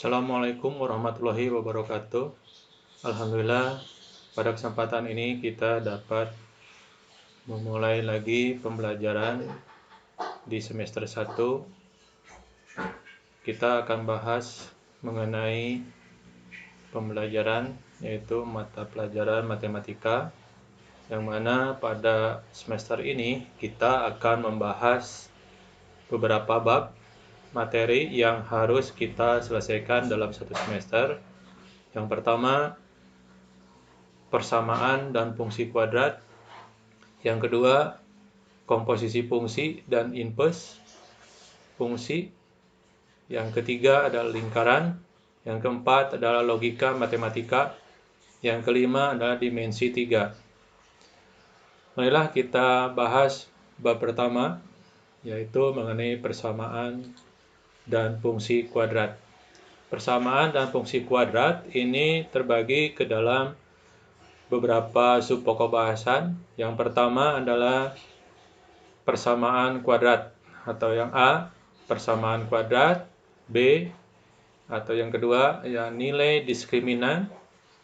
Assalamualaikum warahmatullahi wabarakatuh. Alhamdulillah, pada kesempatan ini kita dapat memulai lagi pembelajaran di semester 1. Kita akan bahas mengenai pembelajaran yaitu mata pelajaran matematika, yang mana pada semester ini kita akan membahas beberapa bab materi yang harus kita selesaikan dalam satu semester. Yang pertama, persamaan dan fungsi kuadrat. Yang kedua, komposisi fungsi dan inverse fungsi. Yang ketiga adalah lingkaran. Yang keempat adalah logika matematika. Yang kelima adalah dimensi 3. Marilah kita bahas bab pertama, yaitu mengenai persamaan dan fungsi kuadrat. Persamaan dan fungsi kuadrat ini terbagi ke dalam beberapa subpokok bahasan. Yang pertama adalah persamaan kuadrat, atau yang A, persamaan kuadrat. B, atau yang kedua, ya, nilai diskriminan,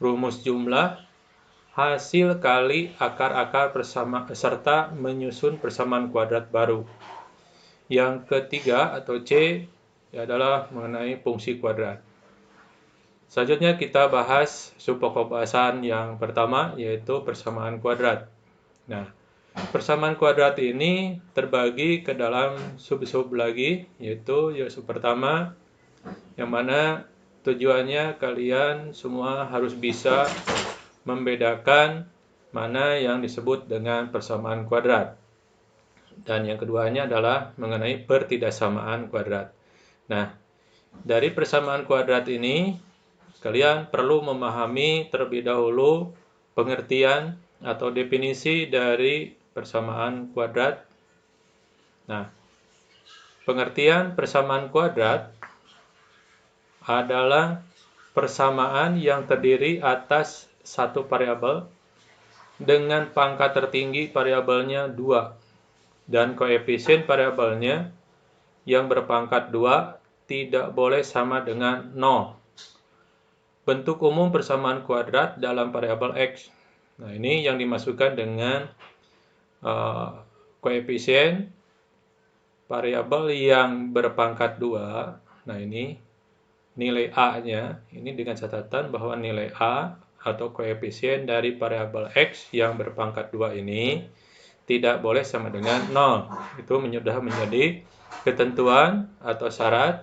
rumus jumlah, hasil kali akar-akar persamaan, serta menyusun persamaan kuadrat baru. Yang ketiga atau C adalah mengenai fungsi kuadrat. Selanjutnya kita bahas subpokok bahasan yang pertama, yaitu persamaan kuadrat. Nah, persamaan kuadrat ini terbagi ke dalam sub-sub lagi, yaitu sub pertama, yang mana tujuannya kalian semua harus bisa membedakan mana yang disebut dengan persamaan kuadrat. Dan yang keduanya adalah mengenai pertidaksamaan kuadrat. Nah, dari persamaan kuadrat ini kalian perlu memahami terlebih dahulu pengertian atau definisi dari persamaan kuadrat. Nah, pengertian persamaan kuadrat adalah persamaan yang terdiri atas satu variabel dengan pangkat tertinggi variabelnya 2 dan koefisien variabelnya yang berpangkat 2 tidak boleh sama dengan 0. Bentuk umum persamaan kuadrat dalam variabel X. Nah, ini yang dimasukkan dengan koefisien variabel yang berpangkat 2. Nah, ini nilai A-nya, ini dengan catatan bahwa nilai A atau koefisien dari variabel X yang berpangkat 2 ini tidak boleh sama dengan 0. Itu sudah menjadi ketentuan atau syarat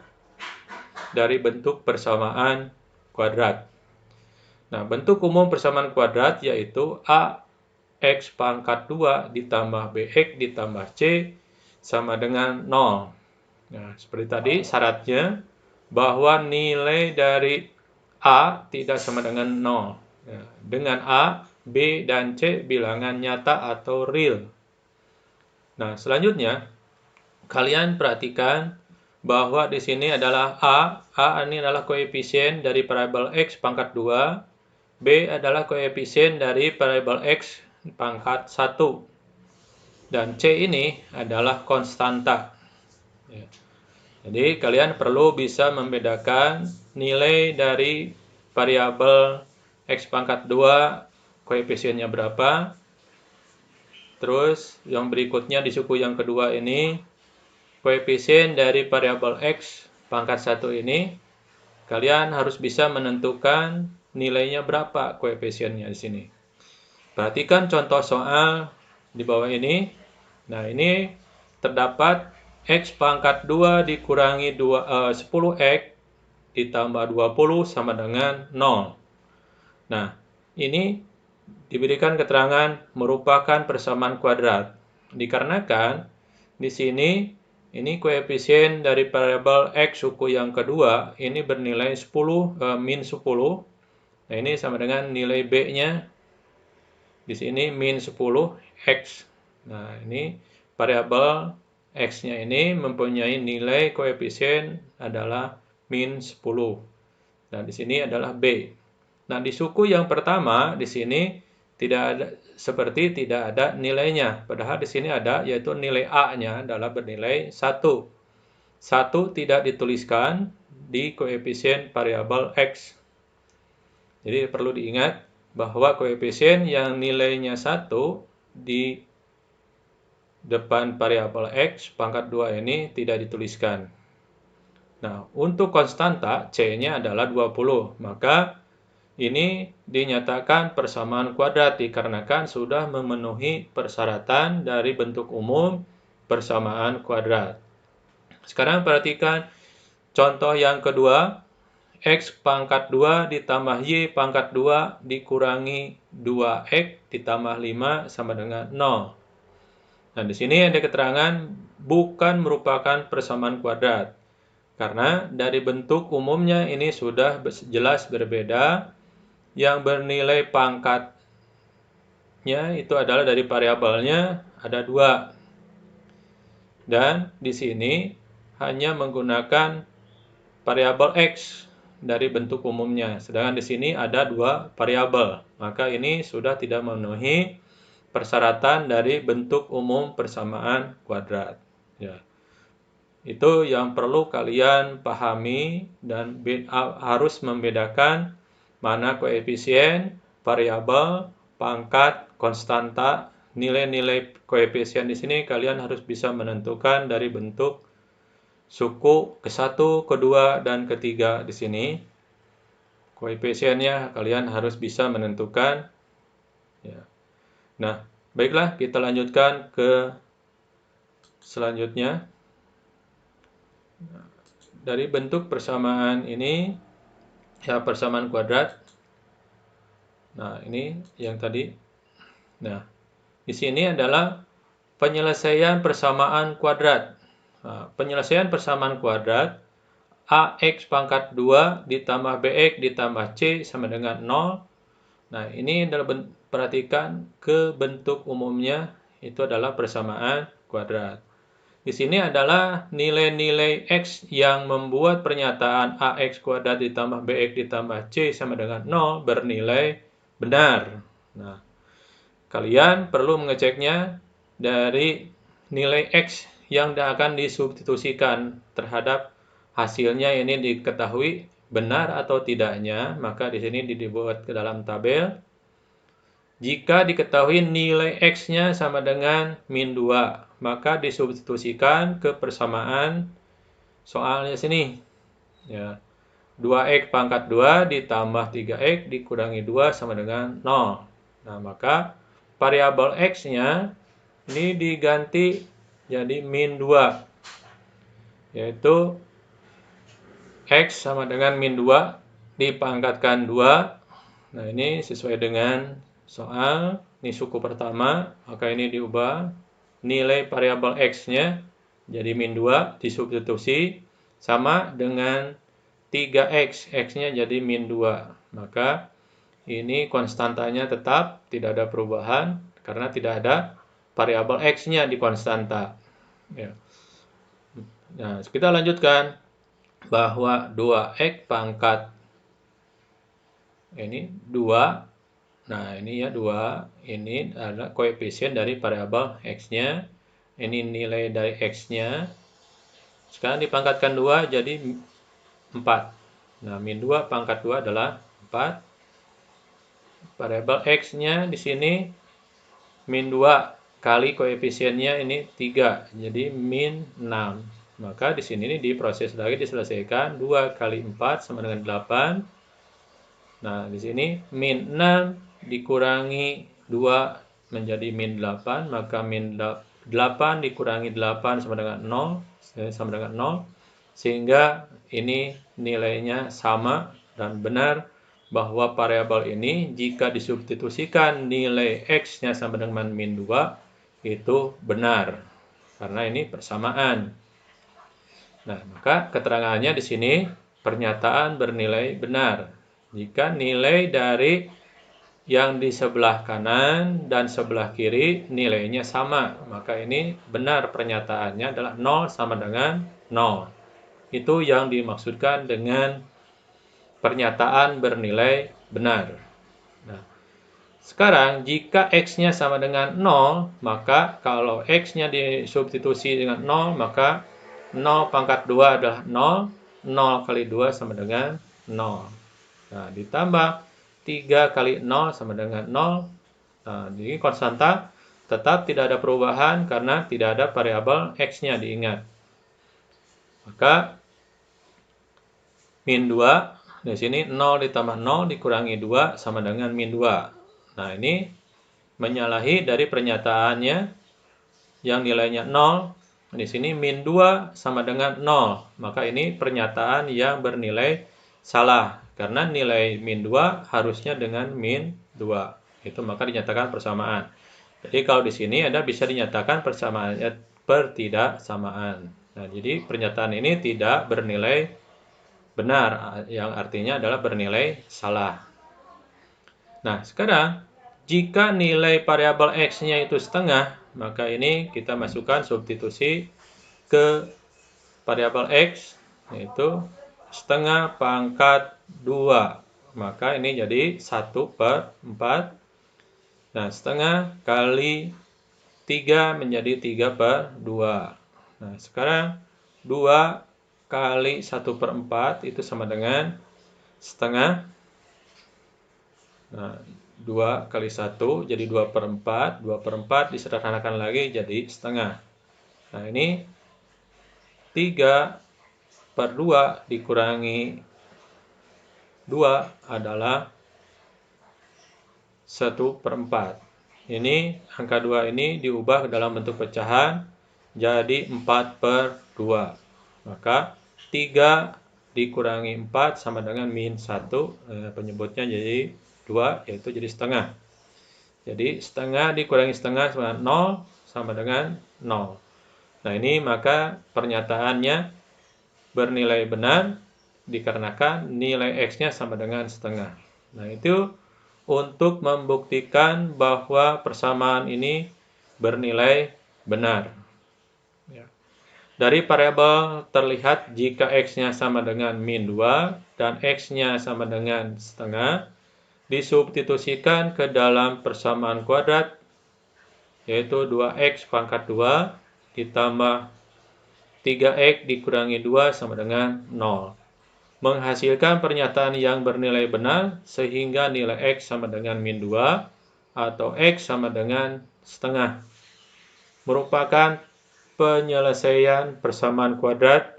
dari bentuk persamaan kuadrat. Nah, bentuk umum persamaan kuadrat yaitu A X pangkat 2 ditambah BX ditambah C sama dengan 0. Nah, seperti tadi syaratnya bahwa nilai dari A tidak sama dengan 0. Nah, dengan A, B, dan C bilangan nyata atau real. Nah, selanjutnya kalian perhatikan bahwa di sini adalah A ini adalah koefisien dari variabel X pangkat 2, B adalah koefisien dari variabel X pangkat 1, dan C ini adalah konstanta. Ya. Jadi kalian perlu bisa membedakan nilai dari variabel X pangkat 2 koefisiennya berapa. Terus yang berikutnya di suku yang kedua ini koefisien dari variabel X pangkat 1 ini kalian harus bisa menentukan nilainya berapa koefisiennya di sini. Perhatikan contoh soal di bawah ini. Nah, ini terdapat X pangkat 2 dikurangi 10X ditambah 20 sama dengan 0. Nah, ini diberikan keterangan merupakan persamaan kuadrat. Dikarenakan di sini ini koefisien dari variabel X suku yang kedua ini bernilai 10 min 10. Nah, ini sama dengan nilai B-nya di sini min 10X. Nah, ini variabel X-nya ini mempunyai nilai koefisien adalah min 10. Nah, di sini adalah B. Nah, di suku yang pertama di sini tidak ada nilainya. Padahal di sini ada, yaitu nilai A-nya adalah bernilai 1. 1 tidak dituliskan di koefisien variabel X. Jadi perlu diingat bahwa koefisien yang nilainya 1 di depan variabel X pangkat 2 ini tidak dituliskan. Nah, untuk konstanta C-nya adalah 20, maka ini dinyatakan persamaan kuadrat dikarenakan sudah memenuhi persyaratan dari bentuk umum persamaan kuadrat. Sekarang perhatikan contoh yang kedua, X pangkat 2 ditambah Y pangkat 2 dikurangi 2X ditambah 5 sama dengan 0. Nah, di sini ada keterangan bukan merupakan persamaan kuadrat. Karena dari bentuk umumnya ini sudah jelas berbeda. Yang bernilai pangkatnya itu adalah dari variabelnya ada 2. Dan di sini hanya menggunakan variabel X dari bentuk umumnya. Sedangkan di sini ada 2 variabel. Maka ini sudah tidak memenuhi persyaratan dari bentuk umum persamaan kuadrat. Ya. Itu yang perlu kalian pahami dan harus membedakan mana koefisien, variabel, pangkat, konstanta. Nilai-nilai koefisien di sini kalian harus bisa menentukan dari bentuk suku ke-1, ke-2, dan ke-3 di sini. Koefisiennya kalian harus bisa menentukan. Ya. Nah, baiklah kita lanjutkan ke selanjutnya. Dari bentuk persamaan ini, ya persamaan kuadrat. Nah, ini yang tadi. Nah, di sini adalah penyelesaian persamaan kuadrat. Nah, penyelesaian persamaan kuadrat AX pangkat 2 ditambah BX ditambah C sama dengan 0. Nah, ini adalah perhatikan ke bentuk umumnya itu adalah persamaan kuadrat. Di sini adalah nilai-nilai X yang membuat pernyataan AX kuadrat ditambah BX ditambah C sama dengan 0 bernilai benar. Nah, kalian perlu mengeceknya dari nilai X yang akan disubstitusikan terhadap hasilnya ini diketahui benar atau tidaknya, maka di sini dibuat ke dalam tabel. Jika diketahui nilai X-nya sama dengan min 2, maka disubstitusikan ke persamaan soalnya sini. Ya. 2X pangkat 2 ditambah 3X dikurangi 2 sama dengan 0. Nah, maka variabel X-nya ini diganti jadi min 2. Yaitu X sama dengan min 2 dipangkatkan 2. Nah, ini sesuai dengan soal. Ini suku pertama, maka ini diubah. Nilai variabel X-nya jadi min 2 disubstitusi sama dengan 3X. X-nya jadi min 2. Maka ini konstantanya tetap tidak ada perubahan karena tidak ada variabel X-nya di konstanta. Ya. Nah, kita lanjutkan bahwa 2X pangkat ini 2. Nah, ini ya 2. Ini adalah koefisien dari variabel X-nya. Ini nilai dari X-nya. Sekarang dipangkatkan 2 jadi 4. Nah, min 2 pangkat 2 adalah 4. Variabel X-nya di sini min 2 kali koefisiennya ini 3. Jadi min 6. Maka di sini ini diproses lagi diselesaikan 2 kali 4 sama dengan 8. Nah, di sini min 6 dikurangi 2 menjadi min 8, maka min 8 dikurangi 8 sama dengan 0, sehingga ini nilainya sama dan benar bahwa variabel ini jika disubstitusikan nilai X-nya sama dengan min 2 itu benar, karena ini persamaan. Nah, maka keterangannya di sini pernyataan bernilai benar. Jika nilai dari yang di sebelah kanan dan sebelah kiri nilainya sama, maka ini benar pernyataannya adalah 0 sama dengan 0. Itu yang dimaksudkan dengan pernyataan bernilai benar. Nah, sekarang jika X-nya sama dengan 0, maka kalau X-nya disubstitusi dengan 0, maka 0 pangkat 2 adalah 0. 0 kali 2 sama dengan 0. Nah, ditambah 3 kali 0 sama dengan 0. Nah, jadi konstanta tetap tidak ada perubahan karena tidak ada variabel X-nya, diingat. Maka min 2, di sini 0 ditambah 0 dikurangi 2 sama dengan min 2. Nah, ini menyalahi dari pernyataannya yang nilainya 0. Di sini min 2 sama dengan 0. Maka ini pernyataan yang bernilai salah. Karena nilai min 2 harusnya dengan min 2. Itu maka dinyatakan persamaan. Jadi kalau di sini Anda bisa dinyatakan persamaannya pertidaksamaan. Nah, jadi pernyataan ini tidak bernilai benar, yang artinya adalah bernilai salah. Nah, sekarang jika nilai variabel X-nya itu setengah, maka ini kita masukkan substitusi ke variabel X, yaitu setengah pangkat 2. Maka ini jadi 1/4. Nah, setengah kali 3 menjadi 3/2. Nah, sekarang 2 kali 1/4 itu sama dengan setengah. Nah, 2 kali 1 jadi 2/4. 2/4 disederhanakan lagi jadi setengah. Nah, ini 3/2 dikurangi 2 adalah 1/4. Ini angka 2 ini diubah ke dalam bentuk pecahan jadi 4/2. Maka 3 dikurangi 4 sama dengan min 1. Penyebutnya jadi 2, yaitu jadi setengah. Jadi setengah dikurangi setengah sama 0 sama dengan 0. Nah, ini maka pernyataannya bernilai benar dikarenakan nilai X-nya sama dengan setengah. Nah, itu untuk membuktikan bahwa persamaan ini bernilai benar. Dari variabel terlihat jika X-nya sama dengan min 2 dan X-nya sama dengan setengah, disubstitusikan ke dalam persamaan kuadrat, yaitu 2X pangkat 2 ditambah 3X dikurangi 2 sama dengan 0. Menghasilkan pernyataan yang bernilai benar sehingga nilai X sama dengan min 2 atau X sama dengan setengah. Merupakan penyelesaian persamaan kuadrat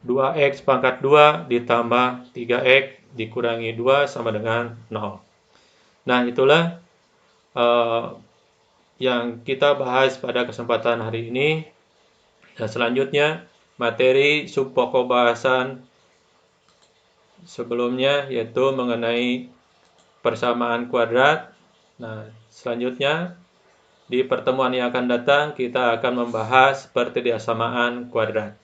2X pangkat 2 ditambah 3X dikurangi 2 sama dengan 0. Nah, itulah yang kita bahas pada kesempatan hari ini. Dan selanjutnya, materi subpokok bahasan sebelumnya yaitu mengenai persamaan kuadrat. Nah, selanjutnya di pertemuan yang akan datang kita akan membahas pertidaksamaan kuadrat.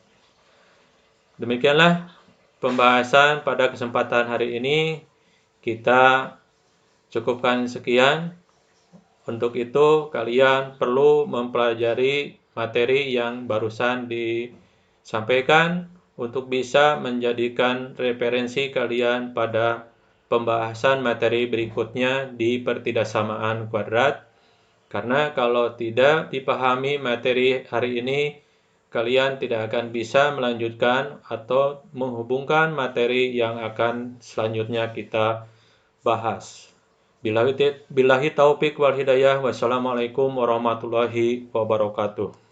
Demikianlah pembahasan pada kesempatan hari ini. Kita cukupkan sekian. Untuk itu kalian perlu mempelajari materi yang barusan disampaikan untuk bisa menjadikan referensi kalian pada pembahasan materi berikutnya di pertidaksamaan kuadrat. Karena kalau tidak dipahami materi hari ini, kalian tidak akan bisa melanjutkan atau menghubungkan materi yang akan selanjutnya kita bahas. Billahi taufik wal hidayah. Wassalamualaikum warahmatullahi wabarakatuh.